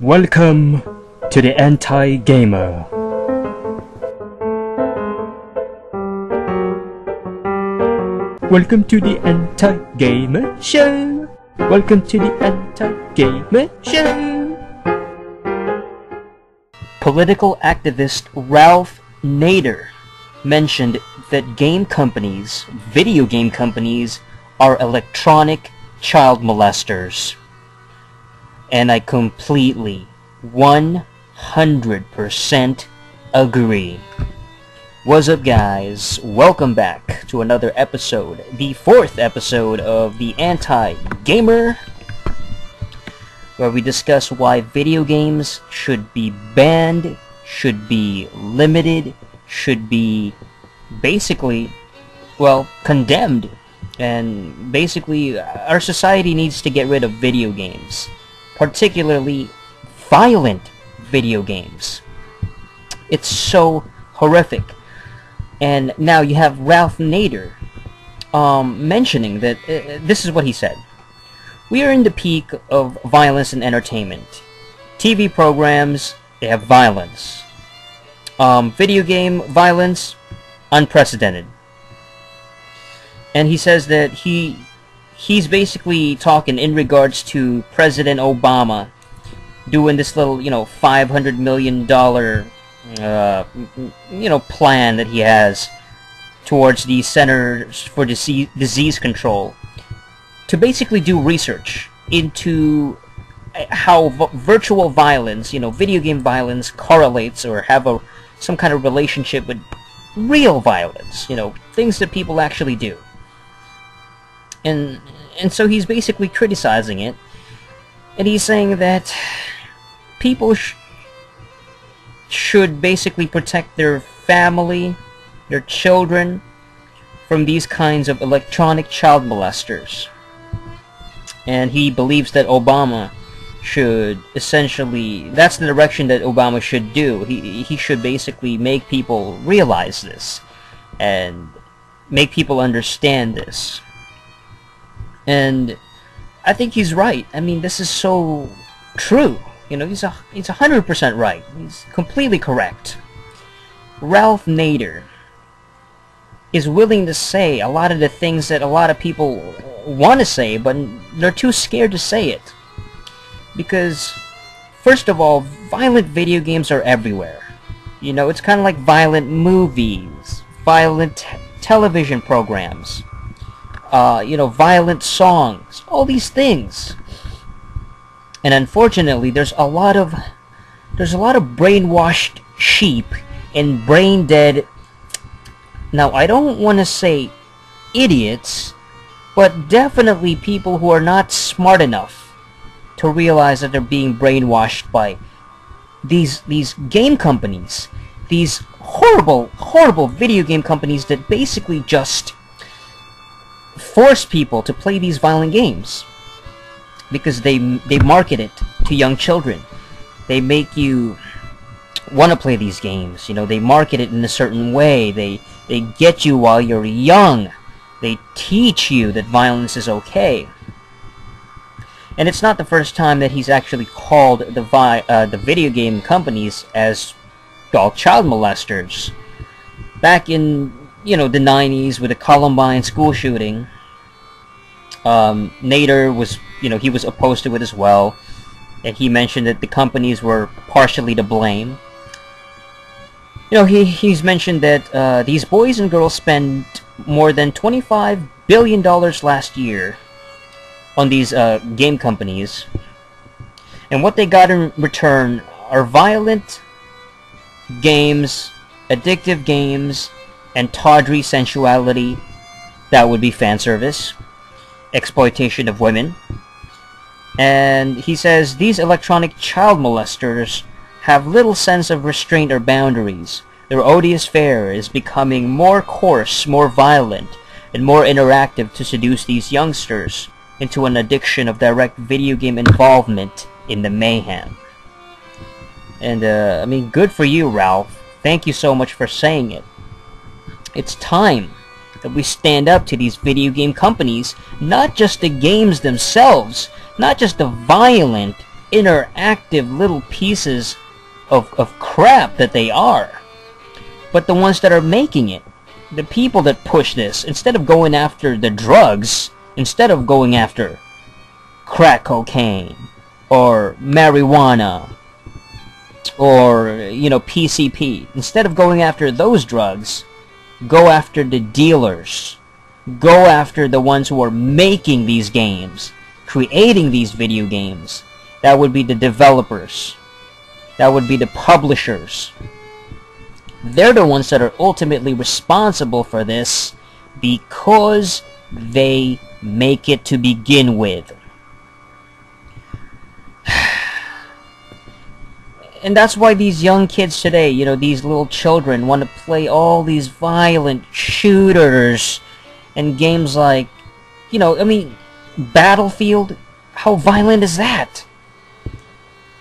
Welcome to the Anti-Gamer. Welcome to the Anti-Gamer Show. Welcome to the Anti-Gamer Show. Political activist Ralph Nader mentioned that video game companies, are electronic child molesters. And I completely, 100% agree. What's up, guys? Welcome back to another episode, the 4th episode of the Anti-Gamer, where we discuss why video games should be banned, should be limited, should be basically, well, condemned. And basically, our society needs to get rid of video games. Particularly violent video games. It's so horrific. And now you have Ralph Nader mentioning that this is what he said. We are in the peak of violence and entertainment. TV programs, they have violence. Video game violence, unprecedented. And he says that he's basically talking in regards to President Obama doing this little, $500 million, plan that he has towards the Centers for Disease Control to basically do research into how virtual violence, video game violence correlates or have some kind of relationship with real violence, things that people actually do. And so he's basically criticizing it, and he's saying that people should basically protect their family, their children, from these kinds of electronic child molesters. And he believes that Obama should essentially, that's the direction that Obama should do. He should basically make people realize this, and make people understand this. And I think he's right. I mean, this is so true. He's 100% right. He's completely correct. Ralph Nader is willing to say a lot of the things that a lot of people want to say, but they're too scared to say it. Because, first of all, violent video games are everywhere. It's kind of like violent movies, violent television programs. Violent songs, all these things. And unfortunately, there's a lot of brainwashed sheep and brain dead. Now, I don't want to say idiots, but definitely people who are not smart enough to realize that they're being brainwashed by these game companies, these horrible video game companies that basically just force people to play these violent games because they market it to young children. They make you want to play these games. They market it in a certain way. They get you while you're young. They teach you that violence is okay. And it's not the first time that he's actually called the video game companies as child molesters. Back in the 90s with the Columbine school shooting, Nader was, he was opposed to it as well, and he mentioned that the companies were partially to blame. He's mentioned that these boys and girls spent more than $25 billion last year on these game companies, and what they got in return are violent games, addictive games, and tawdry sensuality. That would be fan service, exploitation of women. And he says these electronic child molesters have little sense of restraint or boundaries. Their odious fare is becoming more coarse, more violent, and more interactive to seduce these youngsters into an addiction of direct video game involvement in the mayhem. And I mean, good for you, Ralph. Thank you so much for saying it. It's time that we stand up to these video game companies, not just the games themselves, not just the violent interactive little pieces of crap that they are. But the ones that are making it, the people that push this, instead of going after the drugs, instead of going after crack cocaine or marijuana or, you know, PCP, instead of going after those drugs, go after the dealers. Go after the ones who are making these games, creating these video games. That would be the developers. That would be the publishers. They're the ones that are ultimately responsible for this because they make it to begin with. And that's why these young kids today, you know, these little children want to play all these violent shooters and games like, you know, I mean, Battlefield. How violent is that?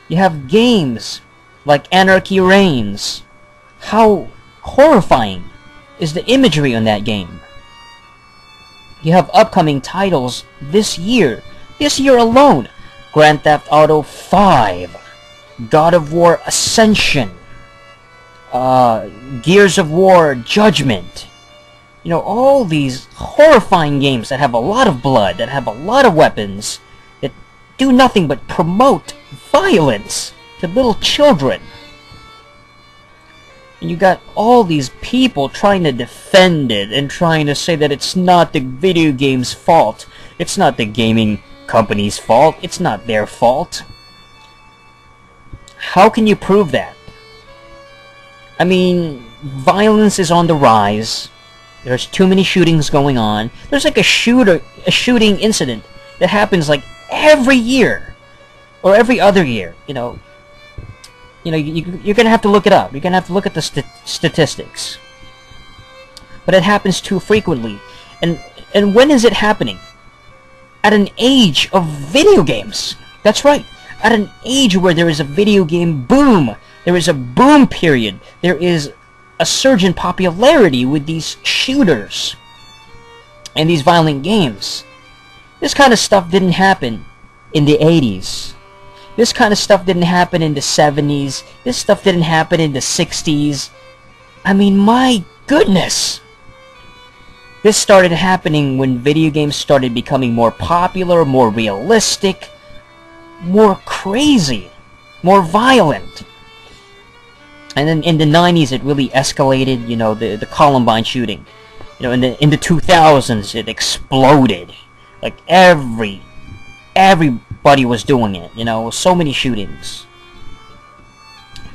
You have games like Anarchy Reigns. How horrifying is the imagery on that game? You have upcoming titles this year alone. Grand Theft Auto 5, God of War Ascension, Gears of War Judgment. You know, all these horrifying games that have a lot of blood, that have a lot of weapons, that do nothing but promote violence to little children. And you got all these people trying to defend it and trying to say that it's not the video game's fault. It's not the gaming company's fault. It's not their fault. How can you prove that? I mean, violence is on the rise. There's too many shootings going on. There's like a shooting incident that happens like every year or every other year. You know, you're gonna have to look it up. You're gonna have to look at the statistics. But it happens too frequently. And when is it happening? At an age of video games. That's right. At an age where there is a video game boom. There is a boom period. There is a surge in popularity with these shooters and these violent games. This kind of stuff didn't happen in the 80s. This kind of stuff didn't happen in the 70s. This stuff didn't happen in the 60s. I mean, my goodness. This started happening when video games started becoming more popular, more realistic, more crazy, more violent. And then in the 90s, it really escalated, you know, the Columbine shooting. You know, in the 2000s, it exploded. Like, everybody was doing it, you know, so many shootings.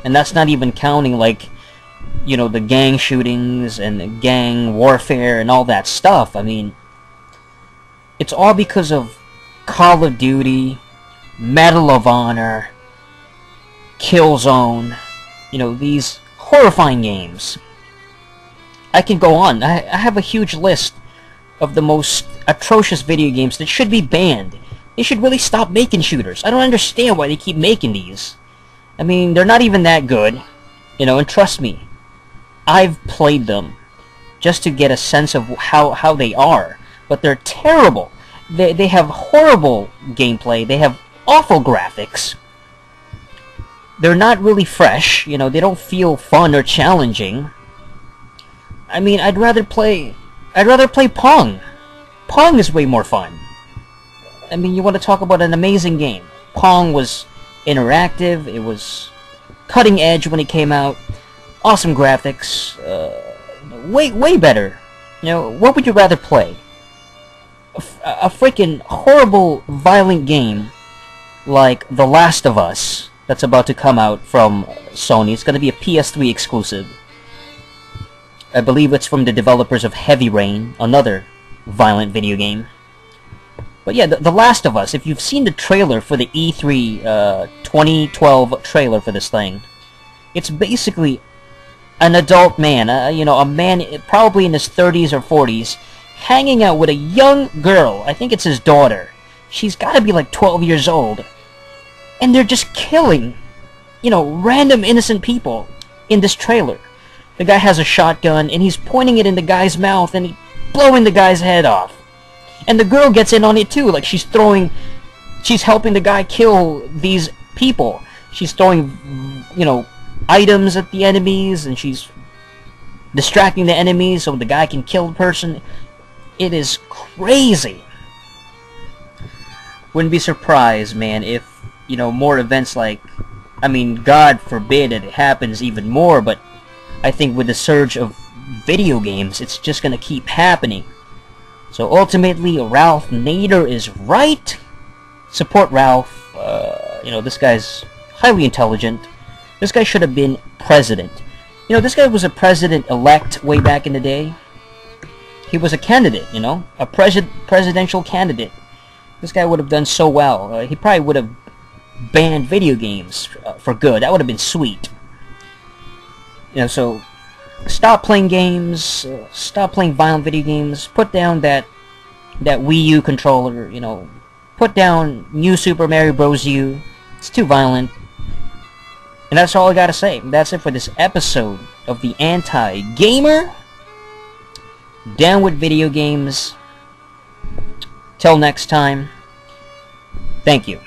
And that's not even counting, like, you know, the gang shootings and the gang warfare and all that stuff. I mean, it's all because of Call of Duty, Medal of Honor, Killzone, you know, these horrifying games. I can go on. I have a huge list of the most atrocious video games that should be banned. They should really stop making shooters. I don't understand why they keep making these. I mean, they're not even that good, you know, and trust me, I've played them just to get a sense of how they are, but they're terrible. They have horrible gameplay. They have awful graphics. They're not really fresh, you know, they don't feel fun or challenging. I mean, I'd rather play Pong. Pong is way more fun. I mean, you want to talk about an amazing game. Pong was interactive, it was cutting edge when it came out, awesome graphics, way better. You know, what would you rather play? A freaking horrible, violent game like The Last of Us that's about to come out from Sony. It's going to be a PS3 exclusive. I believe it's from the developers of Heavy Rain, another violent video game. But yeah, The Last of Us, if you've seen the trailer for the E3 2012 trailer for this thing, it's basically an adult man, you know, a man probably in his 30s or 40s, hanging out with a young girl. I think it's his daughter. She's got to be like 12 years old. And they're just killing, you know, random innocent people in this trailer. The guy has a shotgun, and he's pointing it in the guy's mouth, and blowing the guy's head off. And the girl gets in on it too, like she's helping the guy kill these people. She's throwing, you know, items at the enemies, and she's distracting the enemies so the guy can kill the person. It is crazy. Wouldn't be surprised, man, if, you know, more events like, I mean, God forbid it happens even more, but I think with the surge of video games, it's just gonna keep happening. So ultimately, Ralph Nader is right. Support Ralph. You know, this guy's highly intelligent. This guy should have been president. You know, this guy was a president-elect way back in the day. He was a candidate, you know, a presidential candidate. This guy would have done so well. He probably would have banned video games for good. That would have been sweet. You know, so stop playing games. Stop playing violent video games. Put down that Wii U controller. You know, put down New Super Mario Bros. U. It's too violent. And that's all I gotta say. That's it for this episode of the Anti-Gamer. Down with video games. Till next time. Thank you.